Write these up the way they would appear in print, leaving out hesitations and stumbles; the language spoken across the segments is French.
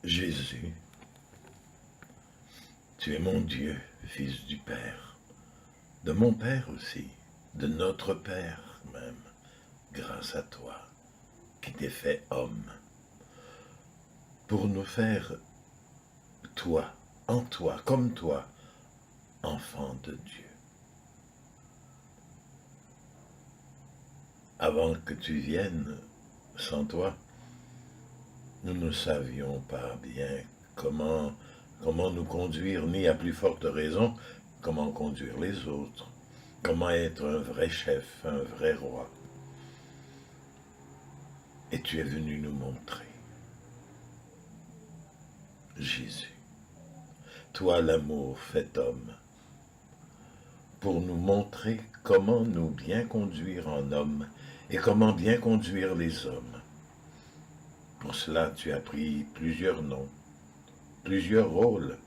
Jésus, tu es mon Dieu, Fils du Père, de mon Père aussi, de notre Père même, grâce à toi, qui t'es fait homme, pour nous faire, toi, en toi, comme toi, enfant de Dieu. Avant que tu viennes, sans toi, nous ne savions pas bien comment nous conduire, ni à plus forte raison, comment conduire les autres, comment être un vrai chef, un vrai roi. Et tu es venu nous montrer. Jésus, toi l'amour fait homme, pour nous montrer comment nous bien conduire en homme et comment bien conduire les hommes. Pour cela, tu as pris plusieurs noms, plusieurs rôles,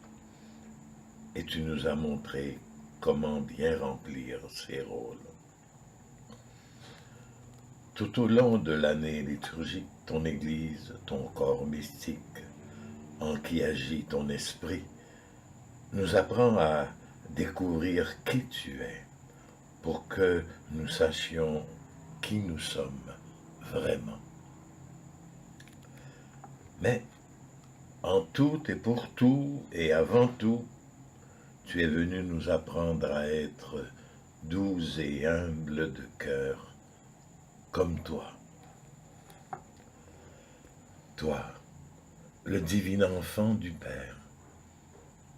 et tu nous as montré comment bien remplir ces rôles. Tout au long de l'année liturgique, ton Église, ton corps mystique, en qui agit ton esprit, nous apprend à découvrir qui tu es, pour que nous sachions qui nous sommes vraiment. Mais en tout et pour tout et avant tout, tu es venu nous apprendre à être doux et humbles de cœur, comme toi. Toi, le divin enfant du Père,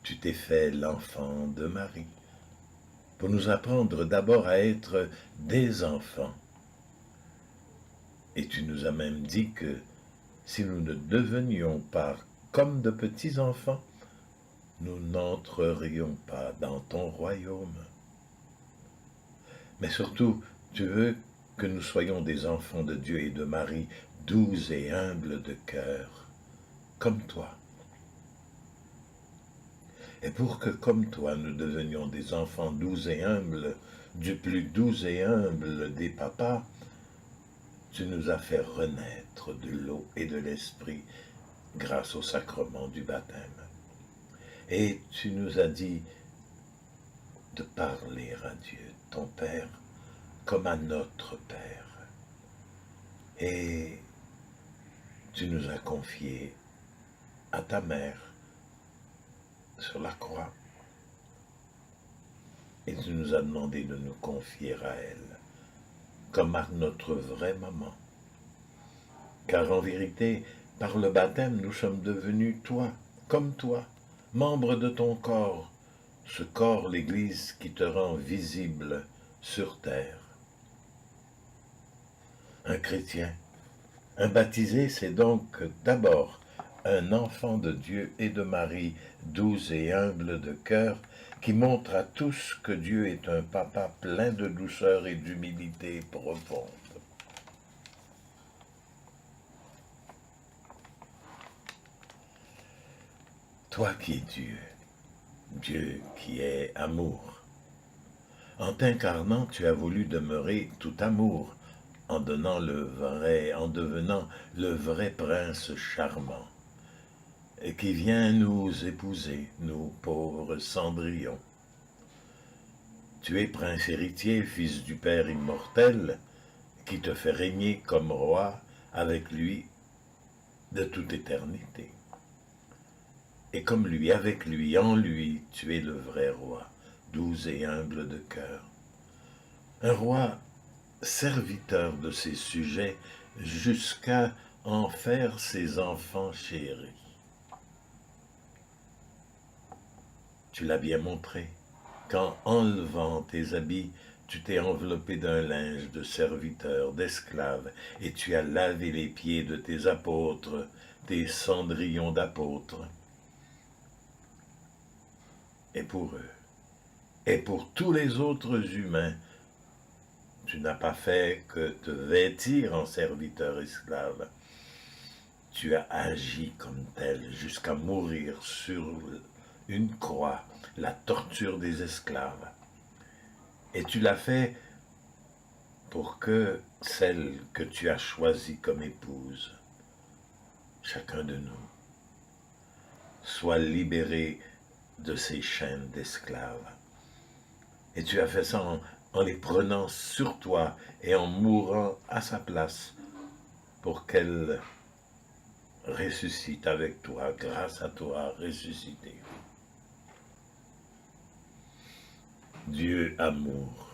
tu t'es fait l'enfant de Marie, pour nous apprendre d'abord à être des enfants. Et tu nous as même dit que si nous ne devenions pas comme de petits enfants, nous n'entrerions pas dans ton royaume. Mais surtout, tu veux que nous soyons des enfants de Dieu et de Marie, doux et humbles de cœur, comme toi. Et pour que, comme toi, nous devenions des enfants doux et humbles, du plus doux et humble des papas, tu nous as fait renaître de l'eau et de l'esprit grâce au sacrement du baptême. Et tu nous as dit de parler à Dieu, ton Père, comme à notre Père. Et tu nous as confié à ta mère sur la croix. Et tu nous as demandé de nous confier à elle, comme à notre vraie maman. Car en vérité, par le baptême, nous sommes devenus toi, comme toi, membres de ton corps, ce corps, l'Église, qui te rend visible sur terre. Un chrétien, un baptisé, c'est donc d'abord un enfant de Dieu et de Marie, doux et humble de cœur, qui montre à tous que Dieu est un papa plein de douceur et d'humilité profonde. Toi qui es Dieu, Dieu qui est amour, en t'incarnant, tu as voulu demeurer tout amour, en devenant le vrai prince charmant, et qui vient nous épouser, nous pauvres cendrillons. Tu es prince héritier, fils du Père immortel, qui te fait régner comme roi avec lui de toute éternité. Et comme lui, avec lui, en lui, tu es le vrai roi, doux et humble de cœur. Un roi serviteur de ses sujets jusqu'à en faire ses enfants chéris. Tu l'as bien montré, quand enlevant tes habits, tu t'es enveloppé d'un linge de serviteur, d'esclave, et tu as lavé les pieds de tes apôtres, tes cendrillons d'apôtres. Et pour eux, et pour tous les autres humains, tu n'as pas fait que te vêtir en serviteur esclave. Tu as agi comme tel jusqu'à mourir sur une croix, la torture des esclaves. Et tu l'as fait pour que celle que tu as choisie comme épouse, chacun de nous, soient libérées de ces chaînes d'esclaves. Et tu as fait ça en les prenant sur toi et en mourant à sa place pour qu'elles ressuscitent avec toi, grâce à toi ressuscité. Dieu amour,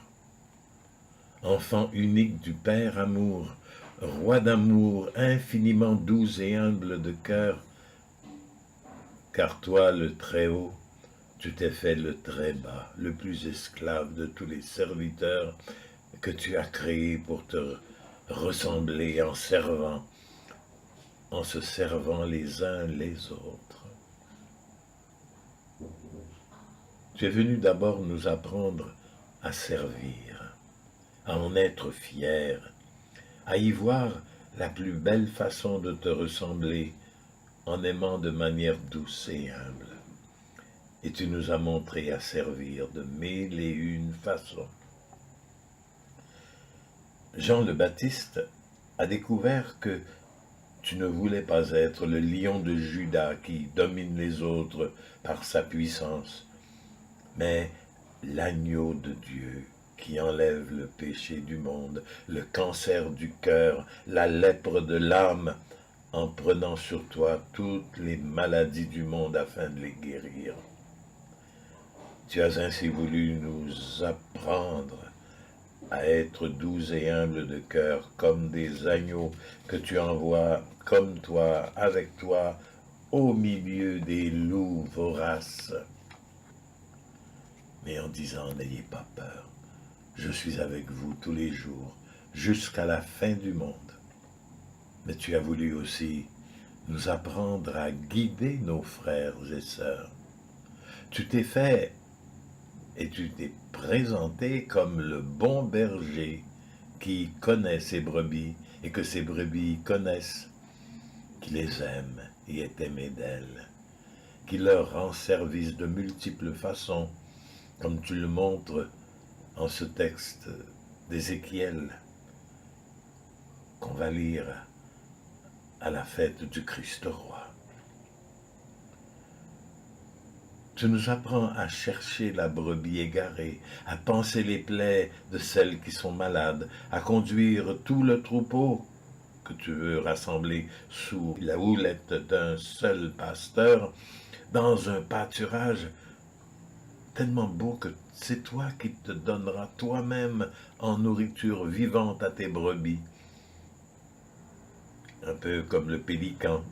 enfant unique du Père amour, roi d'amour infiniment doux et humble de cœur, car toi le Très-Haut, tu t'es fait le très bas, le plus esclave de tous les serviteurs que tu as créés pour te ressembler en se servant les uns les autres. Tu es venu d'abord nous apprendre à servir, à en être fier, à y voir la plus belle façon de te ressembler en aimant de manière douce et humble. Et tu nous as montré à servir de mille et une façons. Jean le Baptiste a découvert que tu ne voulais pas être le lion de Juda qui domine les autres par sa puissance, mais l'agneau de Dieu qui enlève le péché du monde, le cancer du cœur, la lèpre de l'âme, en prenant sur toi toutes les maladies du monde afin de les guérir. Tu as ainsi voulu nous apprendre à être doux et humbles de cœur, comme des agneaux que tu envoies, comme toi, avec toi, au milieu des loups voraces. Mais en disant, n'ayez pas peur, je suis avec vous tous les jours, jusqu'à la fin du monde. Mais tu as voulu aussi nous apprendre à guider nos frères et sœurs. Tu t'es fait et tu t'es présenté comme le bon berger qui connaît ses brebis et que ses brebis connaissent, qui les aime et est aimé d'elles, qui leur rend service de multiples façons, comme tu le montres en ce texte d'Ézéchiel qu'on va lire à la fête du Christ roi. Tu nous apprends à chercher la brebis égarée, à panser les plaies de celles qui sont malades, à conduire tout le troupeau que tu veux rassembler sous la houlette d'un seul pasteur dans un pâturage tellement beau que c'est toi qui te donneras toi-même en nourriture vivante à tes brebis. Un peu comme le pélican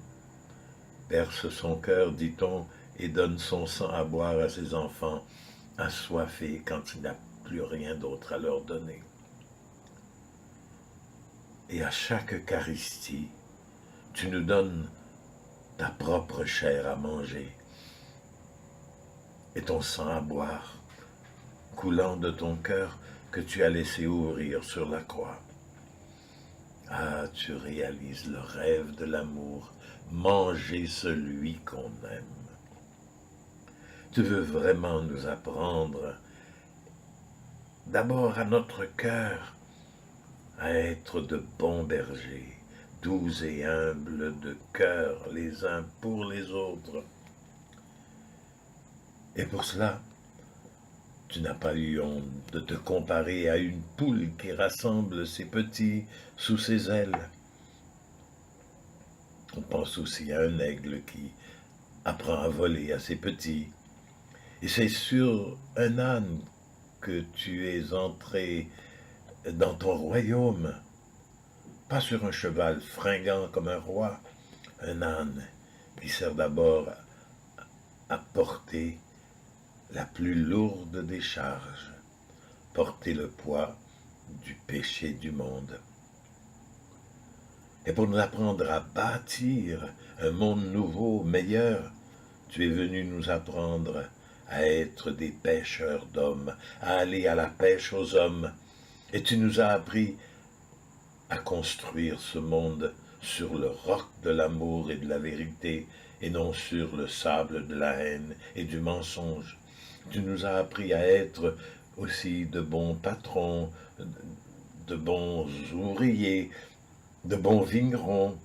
perce son cœur, dit-on, et donne son sang à boire à ses enfants, assoiffés quand il n'a plus rien d'autre à leur donner. Et à chaque Eucharistie, tu nous donnes ta propre chair à manger et ton sang à boire, coulant de ton cœur que tu as laissé ouvrir sur la croix. Ah, tu réalises le rêve de l'amour, manger celui qu'on aime. Tu veux vraiment nous apprendre, d'abord à notre cœur, à être de bons bergers, doux et humbles de cœur les uns pour les autres. Et pour cela, tu n'as pas eu honte de te comparer à une poule qui rassemble ses petits sous ses ailes. On pense aussi à un aigle qui apprend à voler à ses petits. Et c'est sur un âne que tu es entré dans ton royaume, pas sur un cheval fringant comme un roi, un âne qui sert d'abord à porter la plus lourde des charges, porter le poids du péché du monde. Et pour nous apprendre à bâtir un monde nouveau, meilleur, tu es venu nous apprendre à être des pêcheurs d'hommes, à aller à la pêche aux hommes. Et tu nous as appris à construire ce monde sur le roc de l'amour et de la vérité, et non sur le sable de la haine et du mensonge. Tu nous as appris à être aussi de bons patrons, de bons ouvriers, de bons vignerons,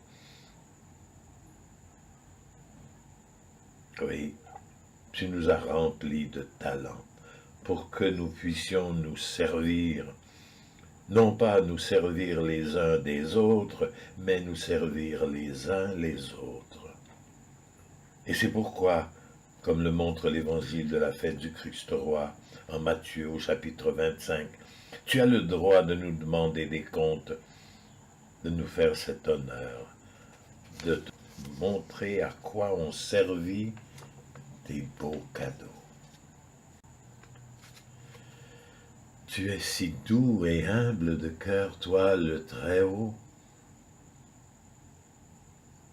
Oui, tu nous as remplis de talents pour que nous puissions nous servir, non pas nous servir les uns des autres, mais nous servir les uns les autres. Et c'est pourquoi, comme le montre l'évangile de la fête du Christ roi, en Matthieu au chapitre 25, tu as le droit de nous demander des comptes, de nous faire cet honneur, de te montrer à quoi on servit tes beaux cadeaux. Tu es si doux et humble de cœur, toi le très haut.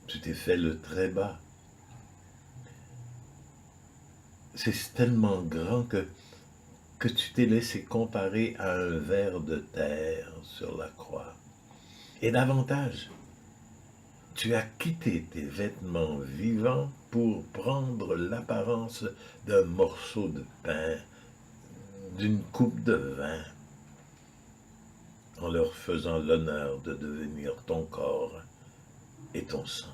Tu t'es fait le très bas. C'est tellement grand que tu t'es laissé comparer à un ver de terre sur la croix. Et davantage, tu as quitté tes vêtements vivants pour prendre l'apparence d'un morceau de pain, d'une coupe de vin, en leur faisant l'honneur de devenir ton corps et ton sang.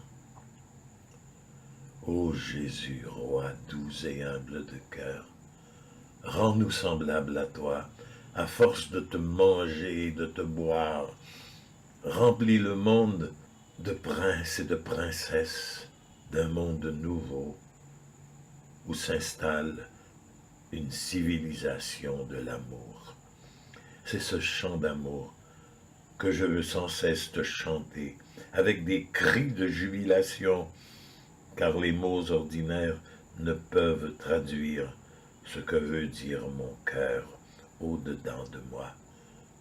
Ô Jésus, roi doux et humble de cœur, rends-nous semblables à toi, à force de te manger et de te boire. Remplis le monde de princes et de princesses, d'un monde nouveau, où s'installe une civilisation de l'amour. C'est ce chant d'amour que je veux sans cesse te chanter, avec des cris de jubilation, car les mots ordinaires ne peuvent traduire ce que veut dire mon cœur au-dedans de moi.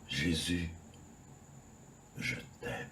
Jésus, je t'aime.